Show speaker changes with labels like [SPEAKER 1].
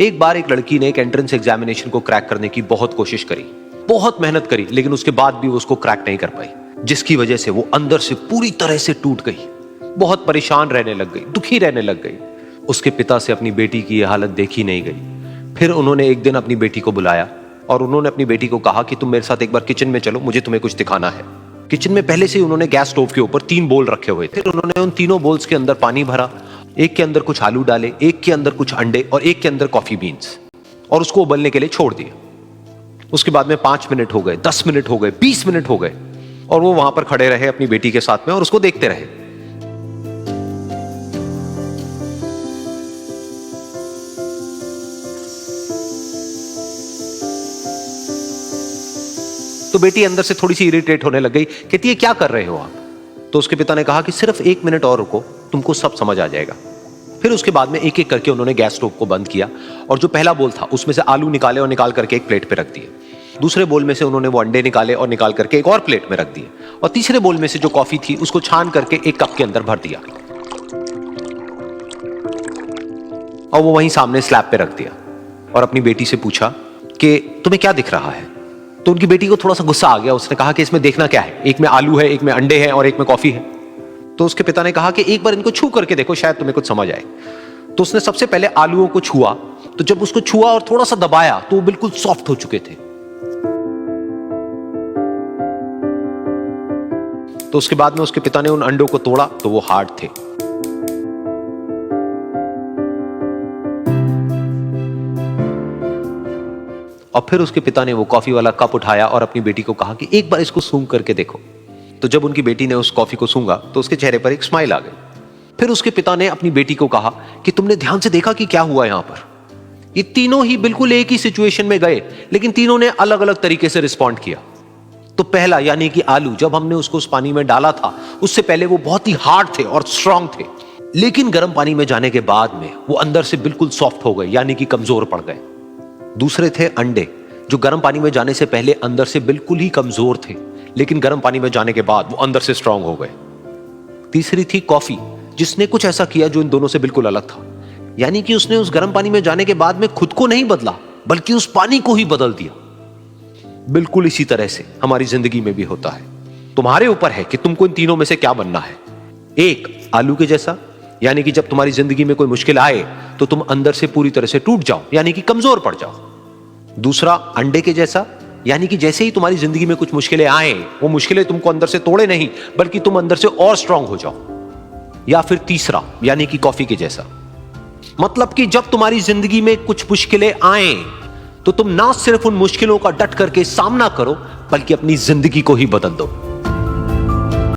[SPEAKER 1] एक बार एक लड़की ने एक एंट्रेंस एग्जामिनेशन को क्रैक करने की बहुत कोशिश करी, बहुत मेहनत करी, लेकिन उसके बाद भी वो उसको क्रैक नहीं कर पाई, जिसकी वजह से वो अंदर से पूरी तरह से टूट गई, बहुत परेशान रहने लग गई, दुखी रहने लग गई। उसके पिता से अपनी बेटी की यह हालत देखी नहीं गई। फिर उन्होंने एक दिन अपनी बेटी को बुलाया और उन्होंने अपनी बेटी को कहा कि तुम मेरे साथ एक बार किचन में चलो, मुझे तुम्हें कुछ दिखाना है। किचन में पहले से ही उन्होंने गैस स्टोव के ऊपर 3 बोल रखे हुए थे। फिर उन्होंने उन तीनों बोल्स के अंदर पानी भरा, एक के अंदर कुछ आलू डाले, एक के अंदर कुछ अंडे और एक के अंदर कॉफी बीन्स, और उसको उबलने के लिए छोड़ दिया। उसके बाद में 5 मिनट हो गए, 10 मिनट हो गए, 20 मिनट हो गए, और वो वहां पर खड़े रहे अपनी बेटी के साथ में और उसको देखते रहे। तो बेटी अंदर से थोड़ी सी इरिटेट होने लग गई, कहती है क्या कर रहे हो आप? तो उसके पिता ने कहा कि सिर्फ 1 मिनट और रुको, तुमको सब समझ आ जाएगा। फिर उसके बाद में एक एक करके उन्होंने गैस स्टोव को बंद किया और जो पहला बोल था उसमें से आलू निकाले और निकाल करके एक प्लेट पे रख दिए। दूसरे बोल में से उन्होंने वो अंडे निकाले और निकाल करके एक और प्लेट में रख दिए, और तीसरे बोल में से जो कॉफी थी उसको छान करके एक कप के अंदर भर दिया और वो वहीं सामने स्लैब पे रख दिया और अपनी बेटी से पूछा कि तुम्हें क्या दिख रहा है? तो उनकी बेटी को थोड़ा सा गुस्सा आ गया। उसने कहा कि इसमें देखना क्या है, एक में आलू है, एक में अंडे हैं और एक में कॉफी है। तो उसके पिता ने कहा कि एक बार इनको छू करके देखो, शायद तुम्हें कुछ समझ आए। तो उसने सबसे पहले आलूओं को छुआ, तो जब उसको छुआ और थोड़ा सा दबाया तो वो बिल्कुल सॉफ्ट हो चुके थे। तो उसके बाद में उसके पिता ने उन अंडों को तोड़ा तो वो हार्ड थे। और फिर उसके पिता ने वो कॉफी वाला कप उठाया और अपनी बेटी को कहा कि एक बार इसको सूंघ करके देखो। तो जब उनकी बेटी ने उस कॉफी को सूंघा तो उसके चेहरे पर एक स्माइल आ गई। फिर उसके पिता ने अपनी बेटी को कहा कि तुमने ध्यान से देखा कि क्या हुआ यहां पर? ये तीनों ही बिल्कुल एक ही सिचुएशन में गए, लेकिन तीनों ने अलग अलग तरीके से रिस्पॉन्ड किया। तो पहला यानी कि आलू, जब हमने उसको उस पानी में डाला था उससे पहले वो बहुत ही हार्ड थे और स्ट्रांग थे, लेकिन गर्म पानी में जाने के बाद में वो अंदर से बिल्कुल सॉफ्ट हो गए, यानी कि कमजोर पड़ गए। दूसरे थे अंडे, जो गर्म पानी में जाने से पहले अंदर से बिल्कुल ही कमजोर थे, लेकिन गर्म पानी में जाने के बाद वो अंदर से स्ट्रांग हो गए। तीसरी थी कॉफी, जिसने कुछ ऐसा किया जो इन दोनों से बिल्कुल अलग था, यानी कि उसने उस गर्म पानी में जाने के बाद में खुद को नहीं बदला, बल्कि उस पानी को ही बदल दिया। बिल्कुल इसी तरह से हमारी जिंदगी में भी होता है। तुम्हारे ऊपर है कि तुमको इन तीनों में से क्या बनना है। एक, आलू के जैसा, यानी कि जब तुम्हारी जिंदगी में कोई मुश्किल आए तो तुम अंदर से पूरी तरह से टूट जाओ, यानी कि कमजोर पड़ जाओ। दूसरा, अंडे के जैसा, यानी कि जैसे ही तुम्हारी जिंदगी में कुछ मुश्किलें आए, वो मुश्किलें तुमको अंदर से तोड़े नहीं, बल्कि तुम अंदर से और स्ट्रांग हो जाओ। या फिर तीसरा, यानी कि कॉफी के जैसा, मतलब कि जब तुम्हारी जिंदगी में कुछ मुश्किलें आए तो तुम ना सिर्फ उन मुश्किलों का डट करके सामना करो, बल्कि अपनी जिंदगी को ही बदल दो।